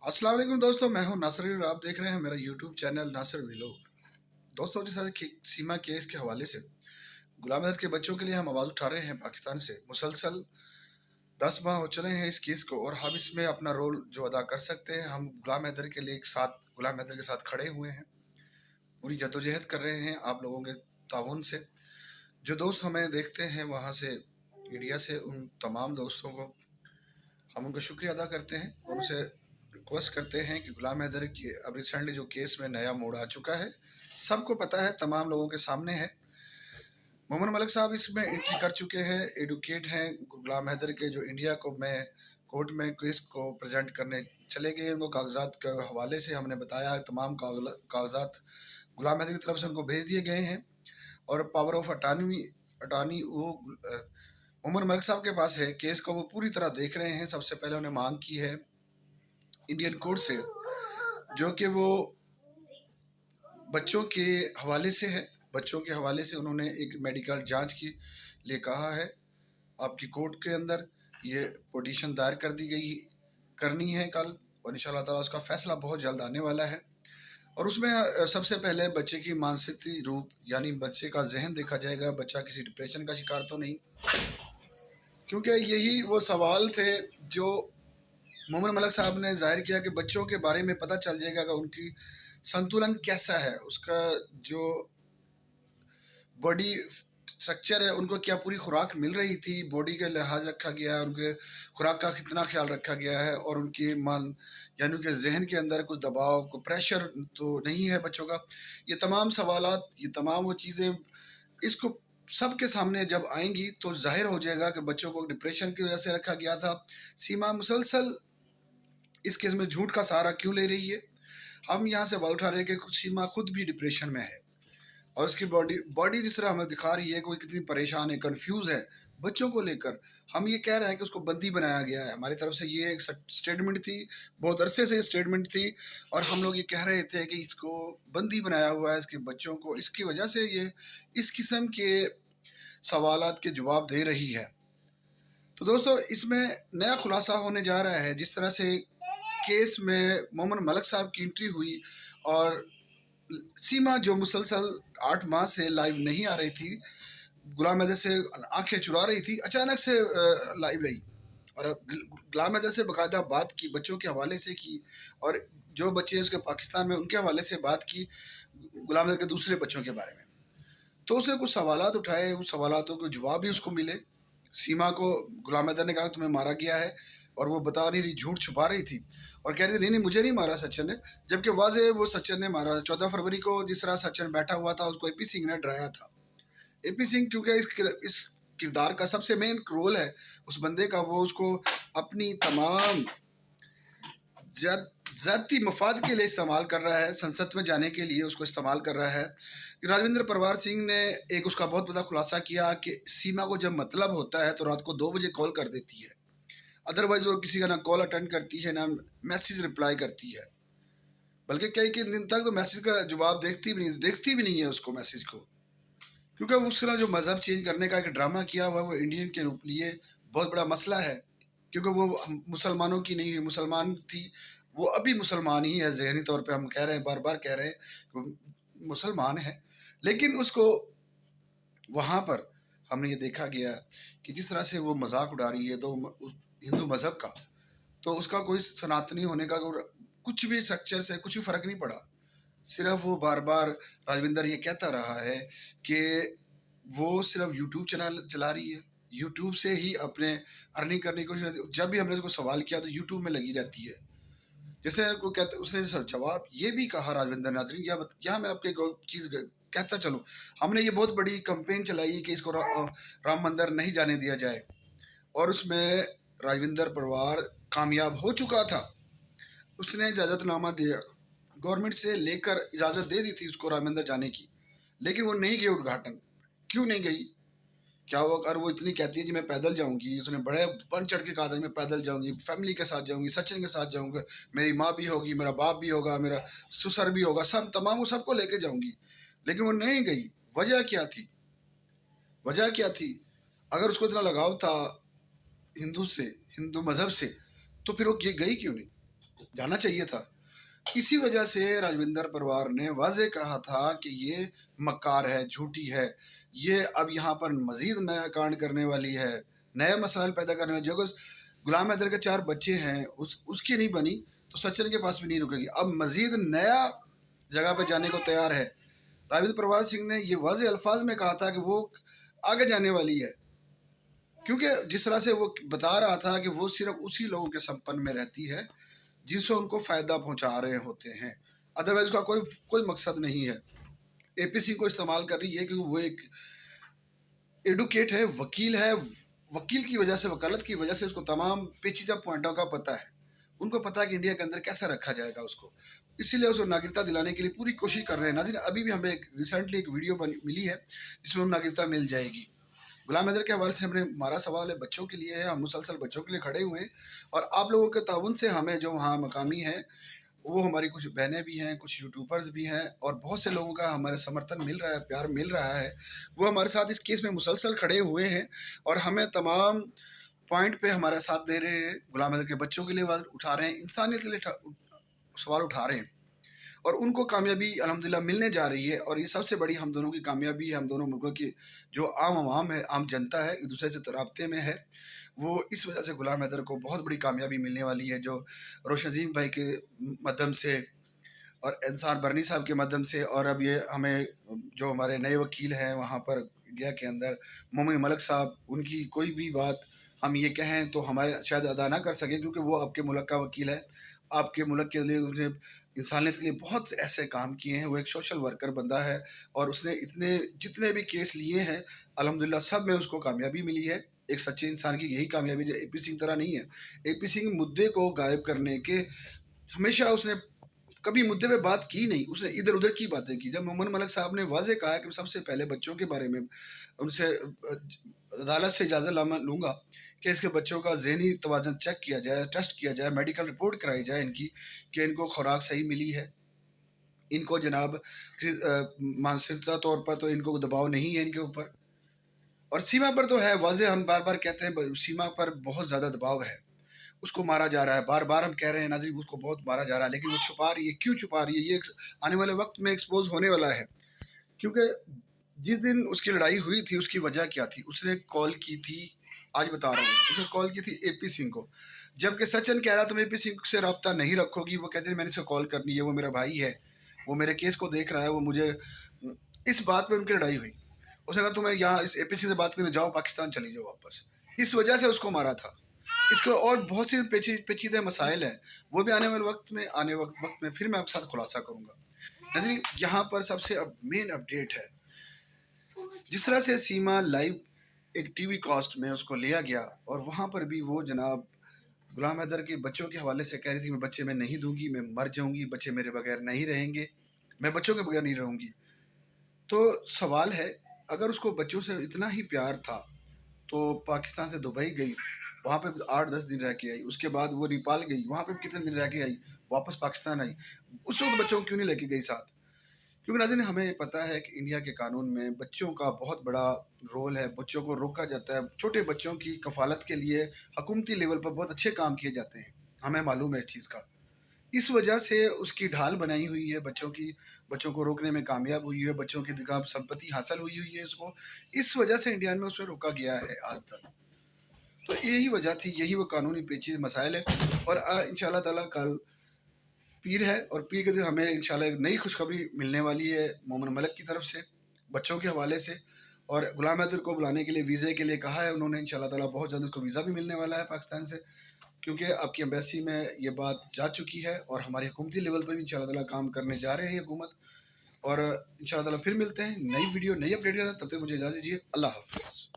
अस्सलाम वालेकुम दोस्तों, मैं हूं नासिर और आप देख रहे हैं मेरा यूट्यूब चैनल नासिर व्लॉग। दोस्तों, जिस तरह सीमा केस के हवाले से गुलाम अहमद के बच्चों के लिए हम आवाज़ उठा रहे हैं पाकिस्तान से। मुसलसल 10 माह हो चले हैं इस केस को और हम इसमें अपना रोल जो अदा कर सकते हैं, हम गुलाम हैदर के लिए एक साथ गुलाम हैदर के साथ खड़े हुए हैं, पूरी जद्दोजहद कर रहे हैं आप लोगों के ताउन से। जो दोस्त हमें देखते हैं वहाँ से मीडिया से, उन तमाम दोस्तों को हम उनका शुक्रिया अदा करते हैं और उनसे रिक्वेस्ट करते हैं कि गुलाम हैदर की अब रिसेंटली जो केस में नया मोड़ आ चुका है, सबको पता है, तमाम लोगों के सामने है। मोहम्मद मलिक साहब इसमें एंट्री कर चुके हैं, एडवोकेट हैं गुलाम हैदर के, जो इंडिया को में कोर्ट में केस को प्रेजेंट करने चले गए। उनको कागजात के हवाले से हमने बताया, तमाम कागजात गुलाम हैदर की तरफ से उनको भेज दिए गए हैं और पावर ऑफ अटानी वो मोहम्मद मलिक साहब के पास है। केस को वो पूरी तरह देख रहे हैं। सबसे पहले उन्हें मांग की है इंडियन कोर्ट से, जो कि वो बच्चों के हवाले से है। बच्चों के हवाले से उन्होंने एक मेडिकल जांच के लिए कहा है। आपकी कोर्ट के अंदर ये पिटीशन दायर कर दी गई करनी है कल, और इंशाल्लाह ताला उसका फैसला बहुत जल्द आने वाला है। और उसमें सबसे पहले बच्चे की मानसिक रूप यानी बच्चे का जहन देखा जाएगा, बच्चा किसी डिप्रेशन का शिकार तो नहीं, क्योंकि यही वो सवाल थे जो मोहम्मद मलिक साहब ने जाहिर किया कि बच्चों के बारे में पता चल जाएगा कि उनकी संतुलन कैसा है, उसका जो बॉडी स्ट्रक्चर है, उनको क्या पूरी खुराक मिल रही थी, बॉडी का लिहाज रखा गया है, उनके खुराक का कितना ख्याल रखा गया है, और उनके मान यानी उनके जहन के अंदर कोई दबाव कोई प्रेशर तो नहीं है बच्चों का। ये तमाम सवालात, ये तमाम वो चीज़ें इसको सबके सामने जब आएंगी तो जाहिर हो जाएगा कि बच्चों को डिप्रेशन की वजह से रखा गया था। सीमा मुसलसल इस केस में झूठ का सहारा क्यों ले रही है? हम यहाँ से बात उठा रहे हैं कि सीमा खुद भी डिप्रेशन में है और उसकी बॉडी जिस तरह हमें दिखा रही है, कोई कितनी परेशान है, कंफ्यूज है बच्चों को लेकर। हम ये कह रहे हैं कि उसको बंदी बनाया गया है। हमारी तरफ से ये एक स्टेटमेंट थी, बहुत अरसे से स्टेटमेंट थी, और हम लोग ये कह रहे थे कि इसको बंदी बनाया हुआ है इसके बच्चों को, इसकी वजह से ये इस किस्म के सवालात के जवाब दे रही है। तो दोस्तों, इसमें नया खुलासा होने जा रहा है। जिस तरह से केस में मोहम्मद मलिक साहब की एंट्री हुई और सीमा जो मुसलसल 8 माह से लाइव नहीं आ रही थी, गुलाम हैदर से आंखें चुरा रही थी, अचानक से लाइव रही और गुलाम हैदर से बाकायदा बात की, बच्चों के हवाले से की, और जो बच्चे उसके पाकिस्तान में उनके हवाले से बात की गुलाम हैदर के दूसरे बच्चों के बारे में। तो उसने कुछ सवालात उठाए, उस सवालातों के जवाब भी उसको मिले। सीमा को गुलाम हैदर ने कहा तुम्हें मारा गया है, और वो बता नहीं रही, झूठ छुपा रही थी और कह रही थी नहीं मुझे नहीं मारा सचिन ने, जबकि वाज़े वो सचिन ने मारा। 14 फरवरी को जिस तरह सचिन बैठा हुआ था, उसको एपी सिंह ने डराया था। एपी सिंह क्योंकि इस किरदार का सबसे मेन रोल है उस बंदे का, वो उसको अपनी तमाम ज़ाती मफाद के लिए इस्तेमाल कर रहा है, संसद में जाने के लिए उसको इस्तेमाल कर रहा है। राजविंदर परवार सिंह ने एक उसका बहुत बड़ा खुलासा किया कि सीमा को जब मतलब होता है तो रात को 2 बजे कॉल कर देती है, अदरवाइज वो किसी का ना कॉल अटेंड करती है ना मैसेज रिप्लाई करती है, बल्कि कई दिन तक तो मैसेज का जवाब देखती भी नहीं है उसको मैसेज को, क्योंकि उसका जो मज़हब चेंज करने का एक ड्रामा किया हुआ है वो इंडियन के रूप लिए बहुत बड़ा मसला है, क्योंकि वो मुसलमानों की नहीं हुई, मुसलमान थी, वो अभी मुसलमान ही है, जहनी तौर पे हम कह रहे हैं, बार बार कह रहे हैं मुसलमान है, लेकिन उसको वहाँ पर हमने ये देखा गया कि जिस तरह से वो मजाक उड़ा रही है तो हिंदू मज़हब का, तो उसका कोई सनातनी होने का कुछ भी स्ट्रक्चर से कुछ भी फ़र्क नहीं पड़ा। सिर्फ वो बार बार राजविंदर ये कहता रहा है कि वो सिर्फ यूट्यूब चला रही है, यूट्यूब से ही अपने अर्निंग करने की कोशिश। जब भी हमने उसको सवाल किया तो यूट्यूब में लगी रहती है। जैसे को कहते उसने जवाब ये भी कहा राजविंदर, नाजरीन यहाँ मैं आपके चीज़ कहता चलूँ, हमने ये बहुत बड़ी कंपेन चलाई कि इसको राम मंदिर नहीं जाने दिया जाए, और उसमें राजविंदर परवार कामयाब हो चुका था। उसने इजाज़तनामा दिया, गवर्नमेंट से लेकर इजाज़त दे दी थी उसको राम मंदिर जाने की, लेकिन वो नहीं गई उद्घाटन। क्यों नहीं गई? क्या वो अगर वो इतनी कहती है कि मैं पैदल जाऊंगी, उसने बड़े बढ़ चढ़ के कहा था मैं पैदल जाऊंगी, फैमिली के साथ जाऊंगी, सचिन के साथ जाऊंगा, मेरी माँ भी होगी, मेरा बाप भी होगा, मेरा ससुर भी होगा, सब तमाम वो सबको लेके जाऊंगी, लेकिन वो नहीं गई। वजह क्या थी? वजह क्या थी? अगर उसको इतना लगाव था हिंदू से, हिंदू मज़हब से, तो फिर वो गई क्यों नहीं? जाना चाहिए था। इसी वजह से राजविंदर परवार ने वाज़ेह कहा था कि ये मक्कार है, झूठी है, ये अब यहाँ पर मज़ीद नया कांड करने वाली है, नए मसाइल पैदा करने वाली। जो गुलाम हैदर के 4 बच्चे हैं, उसकी नहीं बनी तो सचिन के पास भी नहीं रुकेगी। अब मज़ीद नया जगह पे जाने को तैयार है। राजविंदर परवार सिंह ने ये वाज़ेह अल्फाज में कहा था कि वो आगे जाने वाली है, क्योंकि जिस तरह से वो बता रहा था कि वो सिर्फ उसी लोगों के संपर्क में रहती है जिनसे उनको फ़ायदा पहुंचा रहे होते हैं, अदरवाइज का कोई मकसद नहीं है। एपीसी को इस्तेमाल कर रही है क्योंकि वो एक एडुकेट है, वकील है। वकील की वजह से, वकालत की वजह से उसको तमाम पेचीदा पॉइंटों का पता है। उनको पता है कि इंडिया के अंदर कैसा रखा जाएगा उसको, इसीलिए उसको नागरिकता दिलाने के लिए पूरी कोशिश कर रहे हैं। नाज़रीन, अभी भी हमें रिसेंटली एक वीडियो मिली है जिसमें हम नागरिकता मिल जाएगी। गुलाम हैदर के हवाले से हमने, हमारा सवाल है बच्चों के लिए है, हम मुसलसल बच्चों के लिए खड़े हुए हैं और आप लोगों के ताउन से हमें जो वहाँ मकामी हैं, वो हमारी कुछ बहनें भी हैं, कुछ यूट्यूबर्स भी हैं और बहुत से लोगों का हमारे समर्थन मिल रहा है, प्यार मिल रहा है। वो हमारे साथ इस केस में मुसलसल खड़े हुए हैं और हमें तमाम पॉइंट पे हमारा साथ दे रहे हैं। गुलाम हैदर के बच्चों के लिए आवाज़ उठा रहे हैं, इंसानियत के लिए सवाल उठा रहे हैं और उनको कामयाबी अल्हम्दुलिल्लाह मिलने जा रही है। और ये सबसे बड़ी हम दोनों की कामयाबी है, हम दोनों मुल्कों की जो आम आवाम है, आम जनता है, एक दूसरे से राब्ते में है। वो इस वजह से गुलाम हैदर को बहुत बड़ी कामयाबी मिलने वाली है, जो रोशन अज़ीम भाई के माध्यम से और इंसान बरनी साहब के माध्यम से, और अब ये हमें जो हमारे नए वकील हैं वहाँ पर इंडिया के अंदर, मोमिन मलिक साहब, उनकी कोई भी बात हम ये कहें तो हमारे शायद अदा ना कर सकें, क्योंकि वो आपके मुल्क का वकील है। आपके मुल्क के लिए उसने इंसानियत के लिए बहुत ऐसे काम किए हैं। वो एक सोशल वर्कर बंदा है और उसने इतने जितने भी केस लिए हैं अल्हम्दुलिल्लाह सब में उसको कामयाबी मिली है। एक सच्चे इंसान की यही कामयाबी जो एपी सिंह तरह नहीं है। एपी सिंह मुद्दे को गायब करने के हमेशा उसने कभी मुद्दे पे बात की नहीं, उसने इधर उधर की बातें की। जब मोमिन मलिक साहब ने वाज़ेह कहा कि सबसे पहले बच्चों के बारे में उनसे अदालत से इजाज़त लूँगा कि इसके बच्चों का ज़हनी तवाज़ुन चेक किया जाए, टेस्ट किया जाए, मेडिकल रिपोर्ट कराई जाए इनकी कि इनको खुराक सही मिली है, इनको जनाब मानसिकता तौर पर तो इनको दबाव नहीं है इनके ऊपर। और सीमा पर तो है वाज़ेह, हम बार बार कहते हैं सीमा पर बहुत ज़्यादा दबाव है, उसको मारा जा रहा है। बार बार हम कह रहे हैं नाज़रीन, उसको बहुत मारा जा रहा है, लेकिन वो छुपा रही है। क्यों छुपा रही है? ये आने वाले वक्त में एक्सपोज होने वाला है, क्योंकि जिस दिन उसकी लड़ाई हुई थी उसकी वजह क्या थी? उसने कॉल की थी, आज बता रहा हूँ, उसने कॉल की थी एपी सिंह को, जबकि सचिन कह रहा तुम एपी सिंह से रब्ता नहीं रखोगी। वो कहते हैं मैंने इसे कॉल करनी है, वो मेरा भाई है, वो मेरे केस को देख रहा है, वो मुझे, इस बात पे उनकी लड़ाई हुई। उसने कहा तुम्हें यहाँ इस एपी सिंह से बात करने जाओ, पाकिस्तान चली जाओ वापस। इस वजह से उसको मारा था। इसके और बहुत सी पेचीदे मसाइल हैं, वो भी आने वाले वक्त में फिर मैं आपके साथ खुलासा करूँगा। नाज़रीन, यहाँ पर सबसे मेन अपडेट है, जिस तरह से सीमा लाइव एक टीवी कास्ट में उसको लिया गया और वहाँ पर भी वो जनाब गुलाम हैदर के बच्चों के हवाले से कह रही थी मैं बच्चे मैं नहीं दूंगी, मैं मर जाऊंगी, बच्चे मेरे बगैर नहीं रहेंगे, मैं बच्चों के बगैर नहीं रहूंगी। तो सवाल है, अगर उसको बच्चों से इतना ही प्यार था तो पाकिस्तान से दुबई गई, वहाँ पे 8-10 दिन रह के आई, उसके बाद वो नेपाल गई, वहाँ पे कितने दिन रह के आई, वापस पाकिस्तान आई, उस वक्त बच्चों को क्यों नहीं लेके गई साथ? क्योंकि नाज़रीन, हमें पता है कि इंडिया के कानून में बच्चों का बहुत बड़ा रोल है, बच्चों को रोका जाता है, छोटे बच्चों की कफालत के लिए हुकूमती लेवल पर बहुत अच्छे काम किए जाते हैं, हमें मालूम है इस चीज़ का। इस वजह से उसकी ढाल बनाई हुई है बच्चों की, बच्चों को रोकने में कामयाब हुई है, बच्चों की दिगाम संपत्ति हासिल हुई हुई है उसको, इस वजह से इंडिया में उसे रोका गया है आज तक। तो यही वजह थी, यही वो कानूनी पेचीदे मसाइल है। और इंशाल्लाह ताला कल पीर है और पीर के दिन हमें इंशाल्लाह एक नई खुशखबरी मिलने वाली है मोमिन मलिक की तरफ से बच्चों के हवाले से। और गुलाम हैदर को बुलाने के लिए वीज़े के लिए कहा है उन्होंने, इंशाल्लाह ताला बहुत जल्द उसको वीज़ा भी मिलने वाला है पाकिस्तान से, क्योंकि आपकी एम्बेसी में ये बात जा चुकी है और हमारी हुकूमती लेवल पर भी इंशाल्लाह ताला काम करने जा रहे हैं हुकूमत। और इंशाल्लाह ताला फिर मिलते हैं नई वीडियो नई अपडेट के साथ, तब तक मुझे इजाज़त दीजिए। अल्लाह हाफ़िज़।